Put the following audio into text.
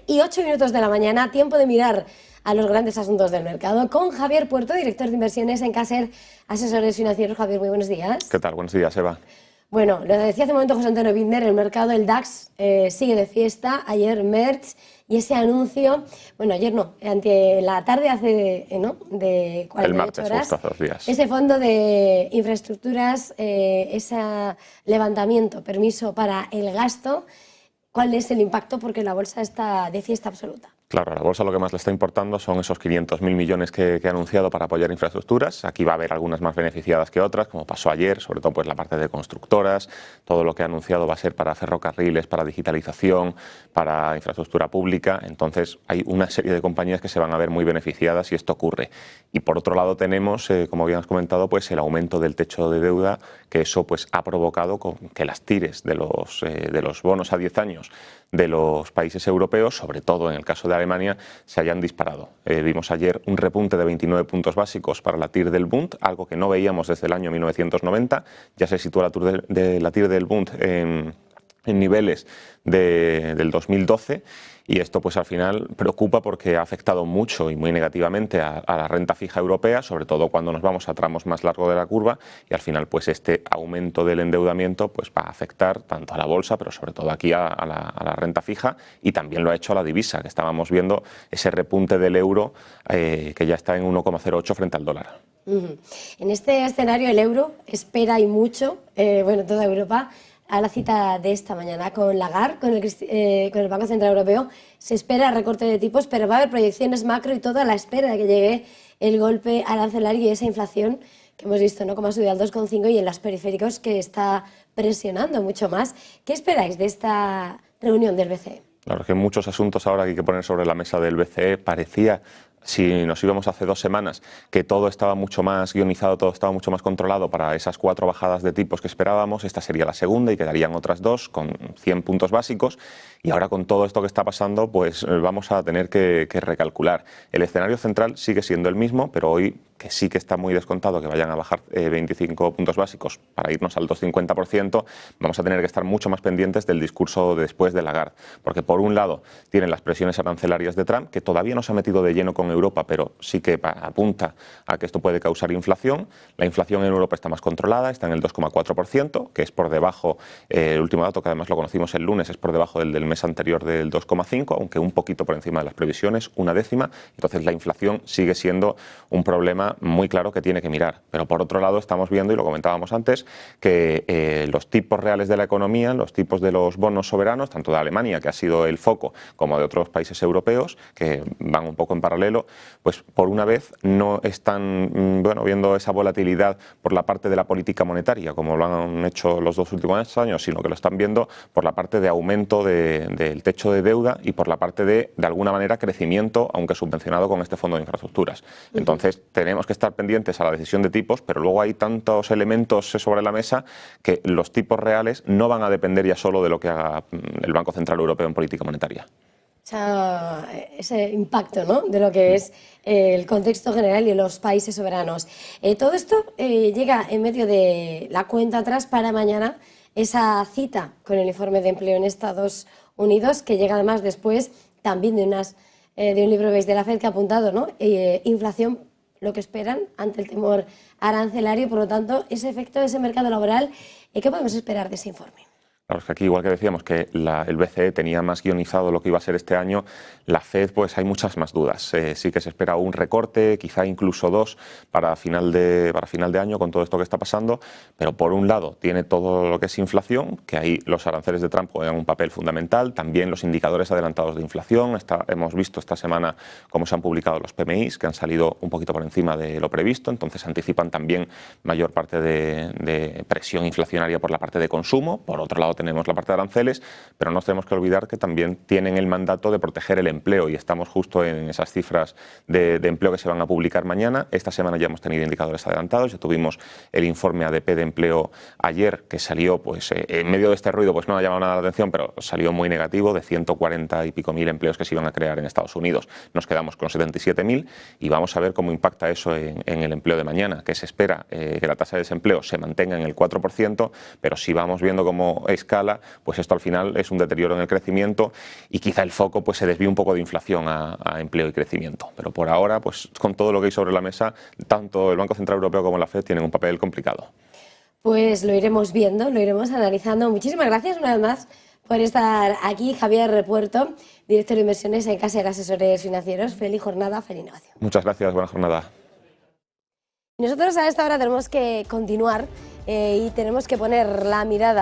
y 8 minutos de la mañana, tiempo de mirar a los grandes asuntos del mercado con Javier Puerto, director de inversiones en Caser Asesores Financieros. Javier, muy buenos días. ¿Qué tal? Buenos días, Eva. Bueno, lo decía hace un momento José Antonio Binder, el mercado del DAX sigue de fiesta. Ayer Merz y ese anuncio, bueno, ayer no, ante la tarde hace, de 48 el martes, horas, justo hace 2 días. Ese fondo de infraestructuras, ese levantamiento, permiso para el gasto, ¿cuál es el impacto? Porque la bolsa está de fiesta absoluta. Claro, a la bolsa lo que más le está importando son esos 500.000 millones que ha anunciado para apoyar infraestructuras. Aquí va a haber algunas más beneficiadas que otras, como pasó ayer, sobre todo pues la parte de constructoras. Todo lo que ha anunciado va a ser para ferrocarriles, para digitalización, para infraestructura pública. Entonces hay una serie de compañías que se van a ver muy beneficiadas si esto ocurre. Y por otro lado tenemos, como habíamos comentado, pues el aumento del techo de deuda, que eso pues ha provocado que las tires de los bonos a 10 años de los países europeos, sobre todo en el caso de Alemania, se hayan disparado. Vimos ayer un repunte de 29 puntos básicos para la TIR del Bund, algo que no veíamos desde el año 1990. Ya se sitúa la TIR del Bund en niveles del 2012. Y esto pues al final preocupa porque ha afectado mucho y muy negativamente a la renta fija europea, sobre todo cuando nos vamos a tramos más largos de la curva, y al final pues este aumento del endeudamiento pues va a afectar tanto a la bolsa, pero sobre todo aquí a la renta fija, y también lo ha hecho a la divisa, que estábamos viendo ese repunte del euro que ya está en 1,08 frente al dólar. En este escenario el euro espera y mucho, toda Europa, a la cita de esta mañana con Lagarde, con el Banco Central Europeo. Se espera recorte de tipos, pero va a haber proyecciones macro y todo a la espera de que llegue el golpe arancelario y esa inflación que hemos visto, ¿no?, como ha subido al 2,5 y en los periféricos que está presionando mucho más. ¿Qué esperáis de esta reunión del BCE? Claro, que muchos asuntos ahora que hay que poner sobre la mesa del BCE. Parecía, si nos íbamos hace 2 semanas, que todo estaba mucho más guionizado, todo estaba mucho más controlado para esas 4 bajadas de tipos que esperábamos. Esta sería la segunda y quedarían otras 2 con 100 puntos básicos. Y ahora con todo esto que está pasando, pues vamos a tener que recalcular. El escenario central sigue siendo el mismo, pero hoy que sí que está muy descontado que vayan a bajar 25 puntos básicos para irnos al 2,50%, vamos a tener que estar mucho más pendientes del discurso después de Lagarde. Porque por un lado tienen las presiones arancelarias de Trump, que todavía no se ha metido de lleno con Europa, pero sí que apunta a que esto puede causar inflación. La inflación en Europa está más controlada, está en el 2,4%, que es por debajo, el último dato que además lo conocimos el lunes, es por debajo del mes anterior del 2,5%, aunque un poquito por encima de las previsiones, 1/10. Entonces la inflación sigue siendo un problema muy claro que tiene que mirar. Pero por otro lado estamos viendo, y lo comentábamos antes, que los tipos reales de la economía, los tipos de los bonos soberanos, tanto de Alemania, que ha sido el foco, como de otros países europeos, que van un poco en paralelo, pues por una vez no están viendo esa volatilidad por la parte de la política monetaria, como lo han hecho los 2 últimos años, sino que lo están viendo por la parte de aumento del techo de deuda y por la parte de alguna manera, crecimiento, aunque subvencionado con este fondo de infraestructuras. Entonces, tenemos que estar pendientes a la decisión de tipos, pero luego hay tantos elementos sobre la mesa que los tipos reales no van a depender ya solo de lo que haga el Banco Central Europeo en política monetaria. Ese impacto, ¿no?, de lo que es el contexto general y los países soberanos. Todo esto llega en medio de la cuenta atrás para mañana, esa cita con el informe de empleo en Estados Unidos, que llega además después también de un libro de la FED que ha apuntado, ¿no?, inflación, lo que esperan ante el temor arancelario. Por lo tanto, ese efecto de ese mercado laboral, ¿qué podemos esperar de ese informe? Claro, es que aquí, igual que decíamos que el BCE tenía más guionizado lo que iba a ser este año, la FED pues hay muchas más dudas. Sí que se espera un recorte, quizá incluso 2 para final de año con todo esto que está pasando, pero por un lado tiene todo lo que es inflación, que ahí los aranceles de Trump juegan un papel fundamental, también los indicadores adelantados de inflación. Hemos visto esta semana cómo se han publicado los PMIs, que han salido un poquito por encima de lo previsto, entonces anticipan también mayor parte de presión inflacionaria por la parte de consumo. Por otro lado tenemos la parte de aranceles, pero no nos tenemos que olvidar que también tienen el mandato de proteger el empleo y estamos justo en esas cifras de empleo que se van a publicar mañana. Esta semana ya hemos tenido indicadores adelantados, ya tuvimos el informe ADP de empleo ayer, que salió pues en medio de este ruido, pues no ha llamado nada la atención, pero salió muy negativo, de 140 y pico mil empleos que se iban a crear en Estados Unidos. Nos quedamos con 77.000 y vamos a ver cómo impacta eso en el empleo de mañana, que se espera que la tasa de desempleo se mantenga en el 4%, pero si vamos viendo cómo es escala, pues esto al final es un deterioro en el crecimiento y quizá el foco pues se desvíe un poco de inflación a empleo y crecimiento. Pero por ahora, pues con todo lo que hay sobre la mesa, tanto el Banco Central Europeo como la FED tienen un papel complicado. Pues lo iremos viendo, lo iremos analizando. Muchísimas gracias una vez más por estar aquí, Javier Puerto, director de inversiones en Caser Asesores Financieros. Feliz jornada, feliz negocio. Muchas gracias, buena jornada. Nosotros a esta hora tenemos que continuar y tenemos que poner la mirada